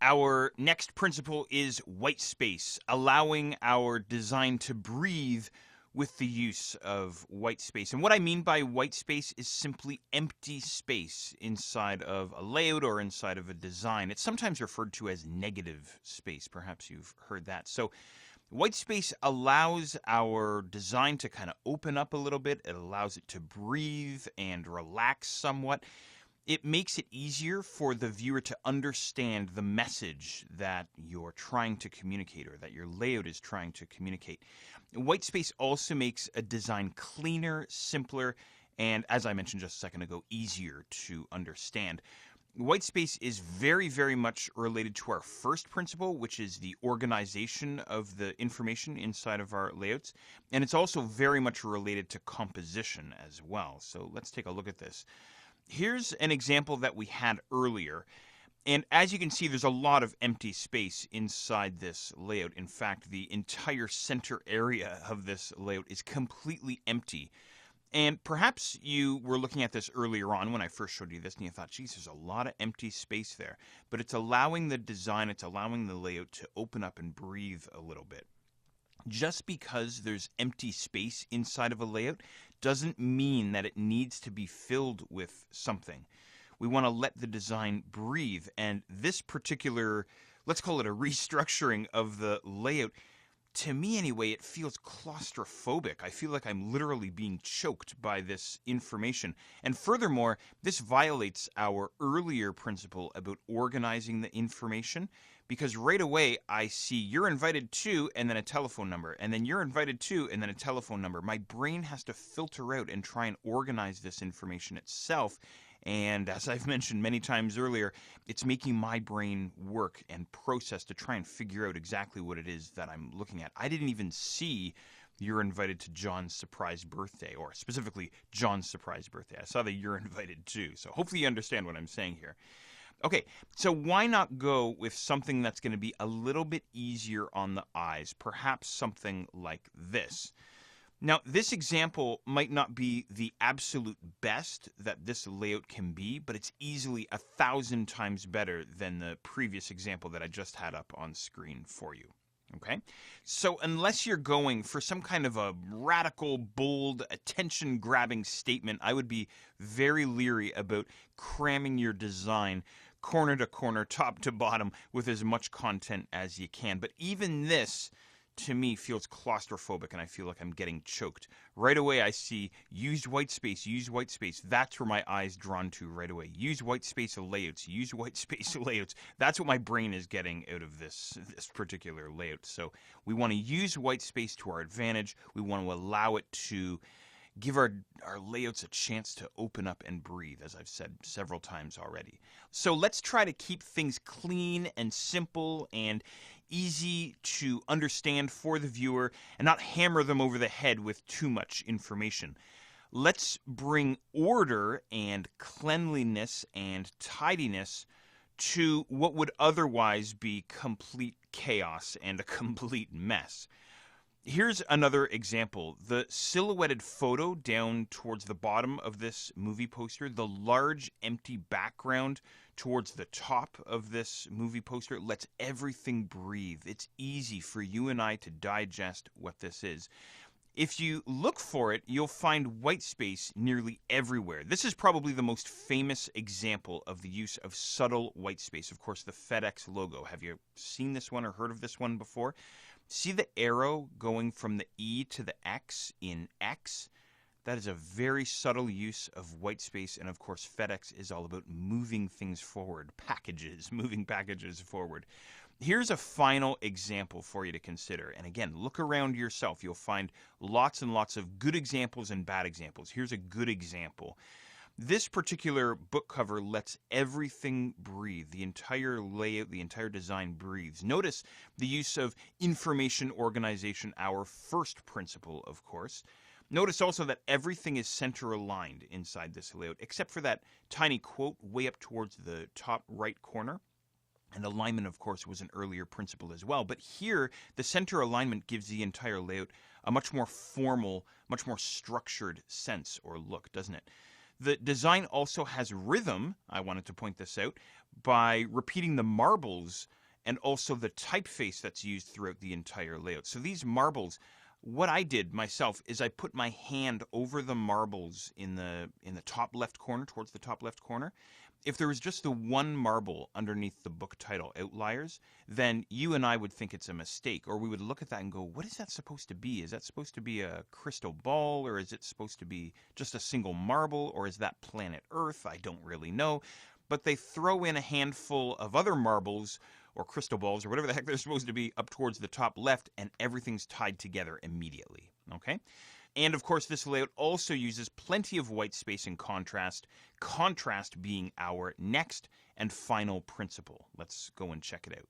Our next principle is white space, allowing our design to breathe with the use of white space. And what I mean by white space is simply empty space inside of a layout or inside of a design. It's sometimes referred to as negative space. Perhaps you've heard that. So white space allows our design to kind of open up a little bit. It allows it to breathe and relax somewhat. It makes it easier for the viewer to understand the message that you're trying to communicate or that your layout is trying to communicate. White space also makes a design cleaner, simpler, and as I mentioned just a second ago, easier to understand. White space is very, very much related to our first principle, which is the organization of the information inside of our layouts. And it's also very much related to composition as well. So let's take a look at this. Here's an example that we had earlier. And as you can see, there's a lot of empty space inside this layout. In fact, the entire center area of this layout is completely empty. And perhaps you were looking at this earlier on when I first showed you this, and you thought, geez, there's a lot of empty space there. But it's allowing the design, it's allowing the layout to open up and breathe a little bit. Just because there's empty space inside of a layout doesn't mean that it needs to be filled with something. We want to let the design breathe. And this particular, let's call it a restructuring of the layout, to me anyway, it feels claustrophobic. I feel like I'm literally being choked by this information. And furthermore, this violates our earlier principle about organizing the information, because right away I see you're invited to and then a telephone number, and then you're invited to and then a telephone number. My brain has to filter out and try and organize this information itself. And as I've mentioned many times earlier, it's making my brain work and process to try and figure out exactly what it is that I'm looking at. I didn't even see you're invited to John's surprise birthday, or specifically John's surprise birthday. I saw that you're invited too. So hopefully you understand what I'm saying here. Okay, so why not go with something that's going to be a little bit easier on the eyes, perhaps something like this. Now, this example might not be the absolute best that this layout can be, but it's easily 1,000 times better than the previous example that I just had up on screen for you. Okay? So unless you're going for some kind of a radical, bold, attention-grabbing statement, I would be very leery about cramming your design corner to corner, top to bottom, with as much content as you can. But even this, to me, feels claustrophobic, and I feel like I'm getting choked. Right away, I see use white space, use white space. That's where my eye's drawn to right away. Use white space layouts, use white space layouts. That's what my brain is getting out of this particular layout. So we want to use white space to our advantage. We want to allow it to give our layouts a chance to open up and breathe, as I've said several times already. So let's try to keep things clean and simple and easy to understand for the viewer and not hammer them over the head with too much information. Let's bring order and cleanliness and tidiness to what would otherwise be complete chaos and a complete mess. Here's another example. The silhouetted photo down towards the bottom of this movie poster, the large empty background towards the top of this movie poster lets everything breathe. It's easy for you and I to digest what this is. If you look for it, you'll find white space nearly everywhere. This is probably the most famous example of the use of subtle white space. Of course, the FedEx logo. Have you seen this one or heard of this one before? See the arrow going from the E to the X in X? That is a very subtle use of white space, and of course FedEx is all about moving things forward, moving packages forward. Here's a final example for you to consider, and again, look around yourself. You'll find lots and lots of good examples and bad examples. Here's a good example. This particular book cover lets everything breathe. The entire layout, the entire design breathes. Notice the use of information organization, our first principle, of course. Notice also that everything is center aligned inside this layout, except for that tiny quote way up towards the top right corner. And alignment, of course, was an earlier principle as well. But here, the center alignment gives the entire layout a much more formal, much more structured sense or look, doesn't it? The design also has rhythm, I wanted to point this out, by repeating the marbles and also the typeface that's used throughout the entire layout. So these marbles, what I did myself is I put my hand over the marbles in the top left corner, towards the top left corner. If there was just the one marble underneath the book title, Outliers, then you and I would think it's a mistake, or we would look at that and go, what is that supposed to be? Is that supposed to be a crystal ball, or is it supposed to be just a single marble, or is that planet Earth? I don't really know. But they throw in a handful of other marbles or crystal balls or whatever the heck they're supposed to be up towards the top left, and everything's tied together immediately. Okay? And of course, this layout also uses plenty of white space and contrast, contrast being our next and final principle. Let's go and check it out.